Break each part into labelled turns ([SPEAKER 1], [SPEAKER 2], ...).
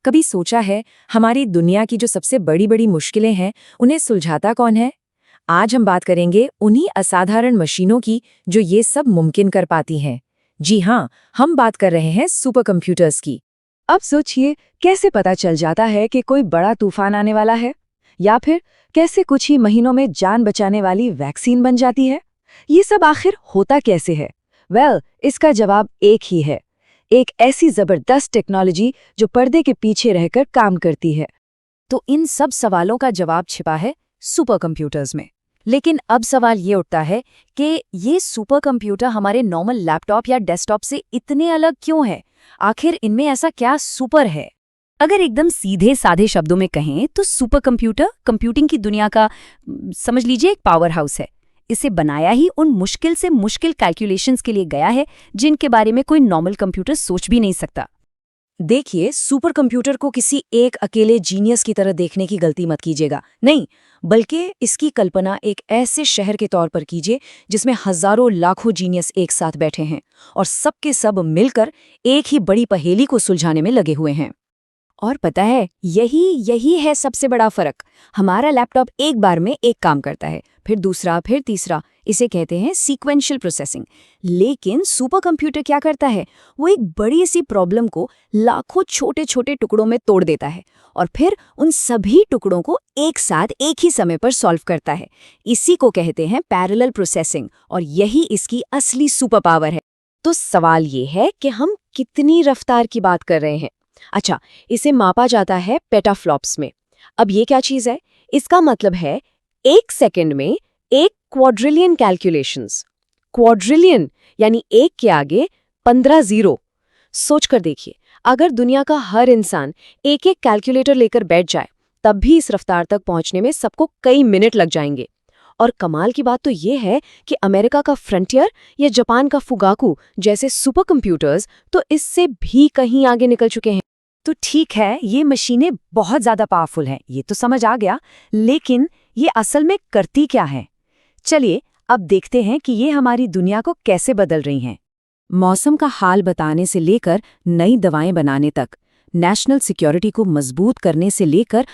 [SPEAKER 1] कभी सोचा है हमारी दुनिया की जो सबसे बड़ी बड़ी मुश्किलें हैं उन्हें सुलझाता कौन है? आज हम बात करेंगे उन्हीं असाधारण मशीनों की जो ये सब मुमकिन कर पाती हैं। जी हाँ, हम बात कर रहे हैं सुपर कंप्यूटर्स की।
[SPEAKER 2] अब सोचिए, कैसे पता चल जाता है कि कोई बड़ा तूफान आने वाला है? या फिर कैसे कुछ ही महीनों में जान बचाने वाली वैक्सीन बन जाती है? ये सब आखिर होता कैसे है? इसका जवाब एक ही है। एक ऐसी जबरदस्त टेक्नोलॉजी जो पर्दे के पीछे रहकर काम करती है।
[SPEAKER 1] तो इन सब सवालों का जवाब छिपा है सुपर कंप्यूटर्स में। लेकिन अब सवाल ये उठता है कि ये सुपर कंप्यूटर हमारे नॉर्मल लैपटॉप या डेस्कटॉप से इतने अलग क्यों है? आखिर इनमें ऐसा क्या सुपर है? अगर एकदम सीधे साधे शब्दों में कहें तो सुपर कंप्यूटर कंप्यूटिंग की दुनिया का समझ लीजिए एक पावर हाउस है। इसे बनाया ही उन मुश्किल से मुश्किल कैलकुलेशंस के लिए गया है जिनके बारे में कोई नॉर्मल कंप्यूटर सोच भी नहीं सकता।
[SPEAKER 2] देखिए, सुपर कंप्यूटर को किसी एक अकेले जीनियस की तरह देखने की गलती मत कीजिएगा। नहीं, बल्कि इसकी कल्पना एक ऐसे शहर के तौर पर कीजिए जिसमें हजारों लाखों जीनियस एक साथ बैठे हैं और सबके सब मिलकर एक ही बड़ी पहेली को सुलझाने में लगे हुए हैं।
[SPEAKER 1] और पता है, यही है सबसे बड़ा फर्क। हमारा लैपटॉप एक बार में एक काम करता है, फिर दूसरा, फिर तीसरा। इसे कहते हैं सीक्वेंशियल प्रोसेसिंग। लेकिन सुपर कंप्यूटर क्या करता है? वो एक बड़ी सी प्रॉब्लम को लाखों छोटे छोटे टुकड़ों में तोड़ देता है और फिर उन सभी टुकड़ों को एक साथ एक ही समय पर सॉल्व करता है। इसी को कहते हैं पैरेलल प्रोसेसिंग और यही इसकी असली सुपर पावर है।
[SPEAKER 2] तो सवाल ये है कि हम कितनी रफ्तार की बात कर रहे हैं? अच्छा, इसे मापा जाता है पेटाफ्लॉप्स में। अब ये क्या चीज़ है? इसका मतलब है 1 सेकंड में 1 क्वाड्रिलियन कैलकुलेशंस। क्वाड्रिलियन यानी एक के आगे 15 जीरो। सोच कर देखिए, अगर दुनिया का हर इंसान एक एक कैलकुलेटर लेकर बैठ जाए तब भी इस रफ्तार तक पहुंचने में सबको कई मिनट लग जाएंगे। और कमाल की बात तो ये है कि अमेरिका का फ्रंटियर या जापान का फुगाकू जैसे सुपर कंप्यूटर्स तो इससे भी कहीं आगे निकल चुके हैं।
[SPEAKER 1] तो ठीक है, ये मशीनें बहुत ज़्यादा पावरफुल हैं, ये तो समझ आ गया। लेकिन ये असल में करती क्या है? चलिए अब देखते हैं कि ये हमारी दुनिया को कैसे बदल रही हैं। मौसम का हाल बताने से लेकर नई दवाएं बनाने तक, नेशनल सिक्योरिटी को मजबूत करने से लेकर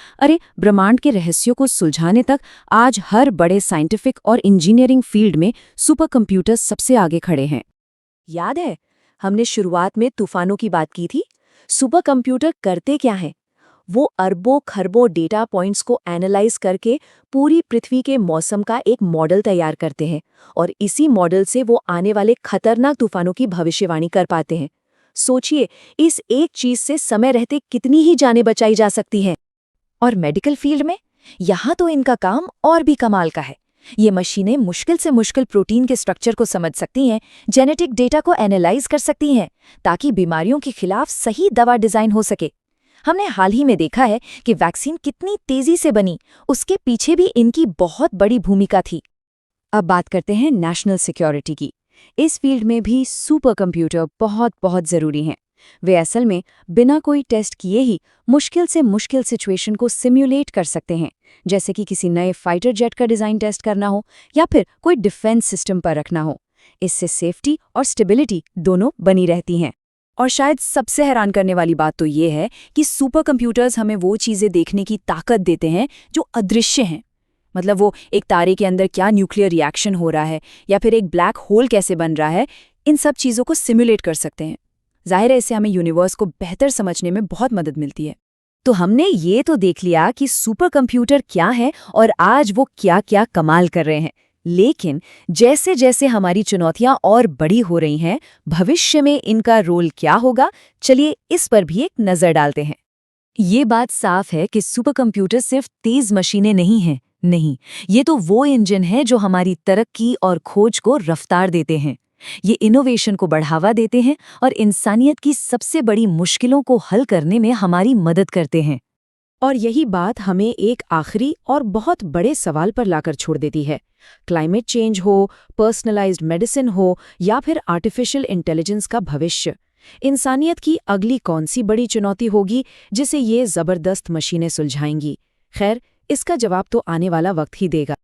[SPEAKER 1] ब्रह्मांड के रहस्यों को सुलझाने तक, आज हर बड़े साइंटिफिक और इंजीनियरिंग फील्ड में सुपर कंप्यूटर्स सबसे आगे खड़े हैं।
[SPEAKER 2] याद है, हमने शुरुआत में तूफानों की बात की थी। सुपर कंप्यूटर करते क्या हैं? वो अरबों खरबों डेटा पॉइंट्स को एनालाइज करके पूरी पृथ्वी के मौसम का एक मॉडल तैयार करते हैं और इसी मॉडल से वो आने वाले खतरनाक तूफानों की भविष्यवाणी कर पाते हैं। सोचिए, इस एक चीज से समय रहते कितनी ही जानें बचाई जा सकती हैं।
[SPEAKER 1] और मेडिकल फील्ड में यहाँ तो इनका काम और भी कमाल का है। ये मशीनें मुश्किल से मुश्किल प्रोटीन के स्ट्रक्चर को समझ सकती हैं, जेनेटिक डेटा को एनालाइज कर सकती हैं ताकि बीमारियों के खिलाफ सही दवा डिजाइन हो सके। हमने हाल ही में देखा है कि वैक्सीन कितनी तेजी से बनी, उसके पीछे भी इनकी बहुत बड़ी भूमिका थी। अब बात करते हैं नेशनल सिक्योरिटी की। इस फील्ड में भी सुपर कंप्यूटर बहुत बहुत ज़रूरी हैं। वे असल में बिना कोई टेस्ट किए ही मुश्किल से मुश्किल सिचुएशन को सिम्युलेट कर सकते हैं, जैसे कि किसी नए फाइटर जेट का डिज़ाइन टेस्ट करना हो या फिर कोई डिफेंस सिस्टम पर रखना हो। इससे सेफ्टी और स्टेबिलिटी दोनों बनी रहती हैं। और शायद सबसे हैरान करने वाली बात तो ये है कि सुपर कंप्यूटर्स हमें वो चीज़ें देखने की ताकत देते हैं जो अदृश्य हैं। मतलब वो एक तारे के अंदर क्या न्यूक्लियर रिएक्शन हो रहा है या फिर एक ब्लैक होल कैसे बन रहा है, इन सब चीज़ों को सिमुलेट कर सकते हैं। जाहिर है, इससे हमें यूनिवर्स को बेहतर समझने में बहुत मदद मिलती है। तो हमने ये तो देख लिया कि सुपर कंप्यूटर क्या है और आज वो क्या क्या कमाल कर रहे हैं। लेकिन जैसे जैसे हमारी चुनौतियां और बड़ी हो रही हैं, भविष्य में इनका रोल क्या होगा, चलिए इस पर भी एक नज़र डालते हैं। ये बात साफ है कि सुपर कंप्यूटर सिर्फ तेज मशीनें नहीं हैं। नहीं, ये तो वो इंजन है जो हमारी तरक्की और खोज को रफ्तार देते हैं। ये इनोवेशन को बढ़ावा देते हैं और इंसानियत की सबसे बड़ी मुश्किलों को हल करने में हमारी मदद करते हैं।
[SPEAKER 2] और यही बात हमें एक आखिरी और बहुत बड़े सवाल पर लाकर छोड़ देती है। क्लाइमेट चेंज हो, पर्सनलाइज्ड मेडिसिन हो या फिर आर्टिफिशियल इंटेलिजेंस का भविष्य, इंसानियत की अगली कौन सी बड़ी चुनौती होगी जिसे ये जबरदस्त मशीनें सुलझाएंगी? खैर, इसका जवाब तो आने वाला वक्त ही देगा।